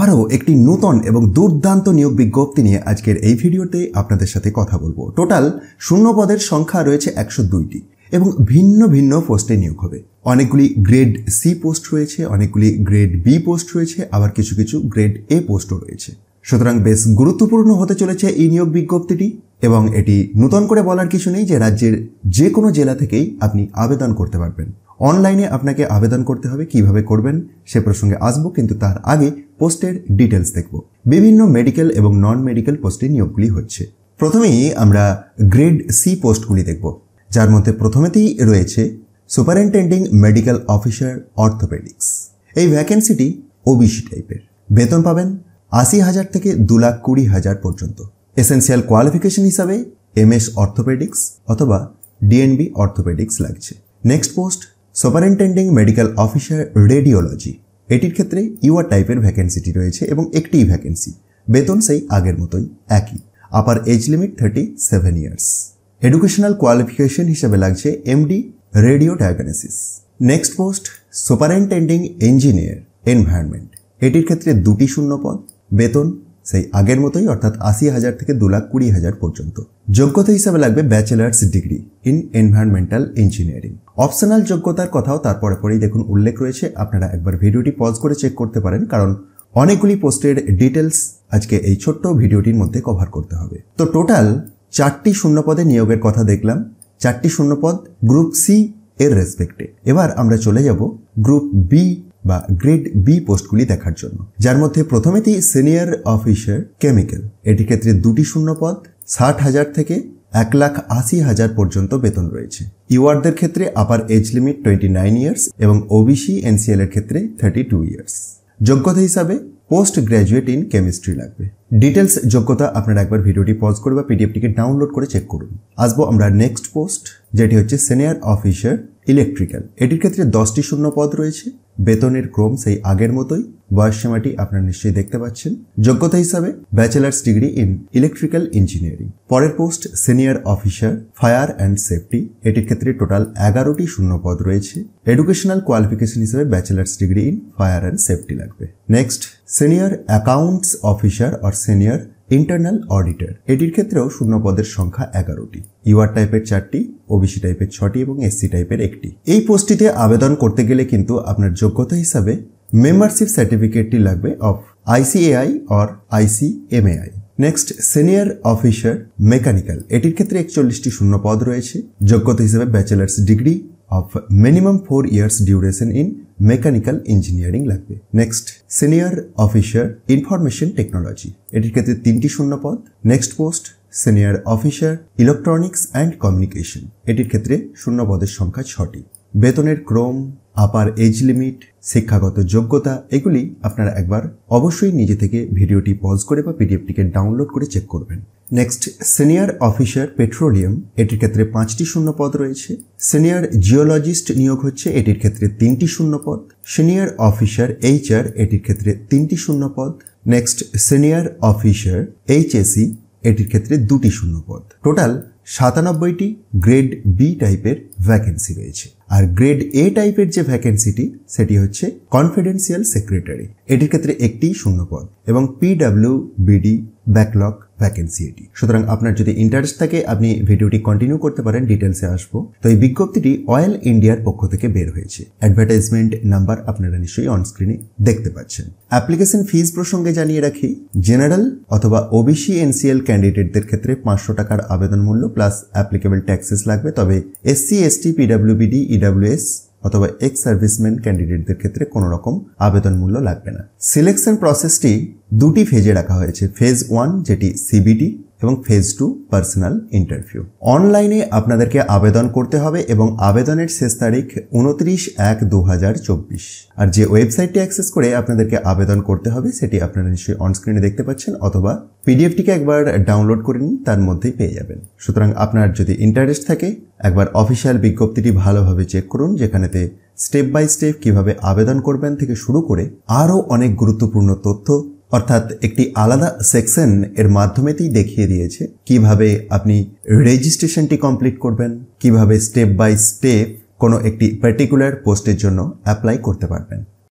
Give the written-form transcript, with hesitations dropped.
আবারও একটি নতুন এবং দুর্দান্ত নিয়োগ বিজ্ঞপ্তি নিয়ে আজকের এই ভিডিওতে আপনাদের সাথে কথা বলবো। টোটাল শূন্য পদের সংখ্যা রয়েছে 102টি এবং ভিন্ন ভিন্ন পোস্টে নিয়োগ হবে। অনেকগুলি গ্রেড সি পোস্ট রয়েছে, অনেকগুলি গ্রেড বি পোস্ট রয়েছে, আবার কিছু কিছু গ্রেড এ পোস্টও রয়েছে। সুতরাং বেশ গুরুত্বপূর্ণ হতে চলেছে এই নিয়োগ বিজ্ঞপ্তিটি এবং এটি নতুন করে বলার কিছু নেই যে রাজ্যের যে কোনো জেলা থেকেই আপনি আবেদন করতে পারবেন। অনলাইনে আপনাকে আবেদন করতে হবে, কিভাবে করবেন সে প্রসঙ্গে আসবো, কিন্তু তার আগে পোস্টের ডিটেলস দেখব। বিভিন্ন মেডিকেল এবং নন মেডিকেল পোস্টে নিয়োগগুলি হচ্ছে। প্রথমেই আমরা গ্রেড সি পোস্টগুলি দেখব, যার মধ্যে প্রথমেতেই রয়েছে সুপারিনটেন্ডিং মেডিকেল অফিসার অর্থোপেডিক্স। এই ভ্যাকেন্সিটি ওবিসি টাইপের। বেতন পাবেন 80,000 থেকে 2,20,000 পর্যন্ত। এসেন্সিয়াল কোয়ালিফিকেশন হিসাবে MS অর্থোপেডিক্স অথবা DNB অর্থোপেডিক্স লাগছে। Next post superintending medical officer radiology. এটির ক্ষেত্রে ইউআর টাইপের ভ্যাকেন্সিটি রয়েছে এবং একটিই ভ্যাকেন্সি। বেতন সেই আগের মতোই একই। Upper age limit 37 years. Educational qualification হিসেবে লাগছে MD radio diagnosis. Next post superintending engineer environment. এটির ক্ষেত্রে 2টি শূন্য পদ। বেতন সেই আগের মতোই, অর্থাৎ 80,000 থেকে 2,20,000 পর্যন্ত। যোগ্যতা হিসাবে লাগবে bachelor's degree in environmental engineering. Optional যোগ্যতার কথাও তারপরে পরেই দেখুন উল্লেখ রয়েছে। আপনারা একবার ভিডিওটি পজ করে চেক করতে পারেন, কারণ অনেকগুলি পোস্টের ডিটেলস আজকে এই ছোট্ট ভিডিওটির মধ্যে কভার করতে হবে। তো টোটাল 4টি শূন্য পদে নিয়োগের কথা দেখলাম। 4টি শূন্য পদ গ্রুপ সি এর রেসপেক্টে। এবার আমরা চলে যাব গ্রুপ বি বা গ্রেড বি পোস্টগুলি দেখার জন্য, যার মধ্যে প্রথমেতেই সিনিয়র অফিসার কেমিক্যাল। এটির ক্ষেত্রে 2টি শূন্য পদ। 60,000 থেকে 1,80,000 পর্যন্ত বেতন রয়েছে। ইউআরদের ক্ষেত্রে আপার এজ লিমিট 29 ইয়ার্স এবং ওবিসি এনসিএল এর ক্ষেত্রে 32 ইয়ার্স। যোগ্যতা হিসাবে পোস্ট গ্র্যাজুয়েট ইন কেমিস্ট্রি লাগবে। ডিটেলস যোগ্যতা আপনারা একবার ভিডিওটি পজ করে বা পিডিএফটিকে ডাউনলোড করে চেক করুন। আসবো আমরা নেক্সট পোস্ট, যেটি হচ্ছে সিনিয়র অফিসার ইলেকট্রিক্যাল। এটির ক্ষেত্রে 10টি শূন্য পদ রয়েছে। বেতনের ক্রম সেই আগের মতোই। বয়স সীমাটি আপনারা নিশ্চয়ই দেখতে পাচ্ছেন। যোগ্যতা হিসাবে bachelors degree in electrical engineering. পরের post senior officer fire and safety. এটির ক্ষেত্রে টোটাল 11টি শূন্য পদ রয়েছে। এডুকেশনাল কোয়ালিফিকেশন হিসেবে bachelors degree in fire and safety লাগবে। Next senior accounts officer or senior internal auditor. এটির ক্ষেত্রেও শূন্য পদের সংখ্যা 11টি। ইউআর টাইপের 4টি, ওবিসি টাইপের 6টি এবং এসসি টাইপের 1টি। এই পোস্টটিতে আবেদন করতে গেলে কিন্তু আপনার যোগ্যতা হিসাবে মেম্বারশিপ সার্টিফিকেটটি লাগবে of ICAI or ICMAI। Next senior officer mechanical. এটির ক্ষেত্রে 41টি শূন্য পদ রয়েছে। যোগ্যতা হিসেবে bachelors degree of minimum 4 years duration in mechanical engineering লাগবে। Next senior officer information technology. এটির ক্ষেত্রে 3টি শূন্য পদ। Next post senior officer electronics and communication. এটির ক্ষেত্রে শূন্য পদের সংখ্যা 6টি। বেতনের ক্রম, আপার এজ লিমিট, শিক্ষাগত যোগ্যতা এগুলি আপনারা একবার অবশ্যই নিজে থেকে ভিডিওটি পজ করে বা পিডিএফটিকে ডাউনলোড করে চেক করবেন। Next senior officer petroleum. এটির ক্ষেত্রে 5টি শূন্য পদ রয়েছে। সিনিয়র জিওলজিস্ট নিয়োগ হচ্ছে। এটির ক্ষেত্রে 3টি শূন্য পদ। Senior officer HR। এটির ক্ষেত্রে 3টি শূন্য পদ। Next senior officer HSE। এটির ক্ষেত্রে 2টি শূন্য পদ। টোটাল 97টি গ্রেড বি টাইপের ভ্যাকেন্সি রয়েছে। আর গ্রেড এ টাইপের যে ভ্যাকেন্সিটি সেটি হচ্ছে কনফিডেন্সিয়াল সেক্রেটারি। এটির ক্ষেত্রে 1টি শূন্য পদ এবং PWBD ব্যাকলগ ভ্যাকেন্সি এটি। সুতরাং আপনার যদি ইন্টারেস্ট থাকে আপনি ভিডিওটি কন্টিনিউ করতে পারেন, ডিটেলসে আসবো। তো এই বিজ্ঞপ্তিটি অয়েল ইন্ডিয়ার পক্ষ থেকে বের হয়েছে। অ্যাডভার্টাইজমেন্ট নাম্বার আপনারা নিশ্চয়ই অন স্ক্রিনে দেখতে পাচ্ছেন। অ্যাপ্লিকেশন ফিজ প্রসঙ্গে জানিয়ে রাখি, জেনারেল অথবা ওবিসি এনসিএল ক্যান্ডিডেটদের ক্ষেত্রে 500 টাকার আবেদন মূল্য প্লাস অ্যাপ্লিকেবল ট্যাক্সেস লাগবে। তবে SC ST PWBD EWS অথবা এক্স সার্ভিসম্যান ক্যান্ডিডেটদের ক্ষেত্রে কোনো রকম আবেদন মূল্য লাগবে না। সিলেকশন প্রসেসটি 2টি ফেজে রাখা হয়েছে। ফেজ 1 যেটি CBT এবং ফেজ 2 পার্সোনাল ইন্টারভিউ। অনলাইনে আপনাদেরকে আবেদন করতে হবে এবং আবেদনের শেষ তারিখ 29/1/2024। আর যে ওয়েবসাইটটি অ্যাক্সেস করে আপনাদেরকে আবেদন করতে হবে সেটি আপনারা নিশ্চয়ই অন স্ক্রিনে দেখতে পাচ্ছেন, অথবা পিডিএফটিকে একবার ডাউনলোড করে নিন, তার মধ্যেই পেয়ে যাবেন। সুতরাং আপনার যদি ইন্টারেস্ট থাকে একবার অফিসিয়াল বিজ্ঞপ্তিটি ভালোভাবে চেক করুন, যেখানেতে স্টেপ বাই স্টেপ কিভাবে আবেদন করবেন থেকে শুরু করে আরও অনেক গুরুত্বপূর্ণ তথ্য, অর্থাৎ একটি আলাদা সেকশন এর মাধ্যমেতেই দেখিয়ে দিয়েছে কিভাবে আপনি রেজিস্ট্রেশনটি কমপ্লিট করবেন, কিভাবে স্টেপ বাই স্টেপ কোনো একটি পার্টিকুলার পোস্টের জন্য অ্যাপ্লাই করতে পারবেন।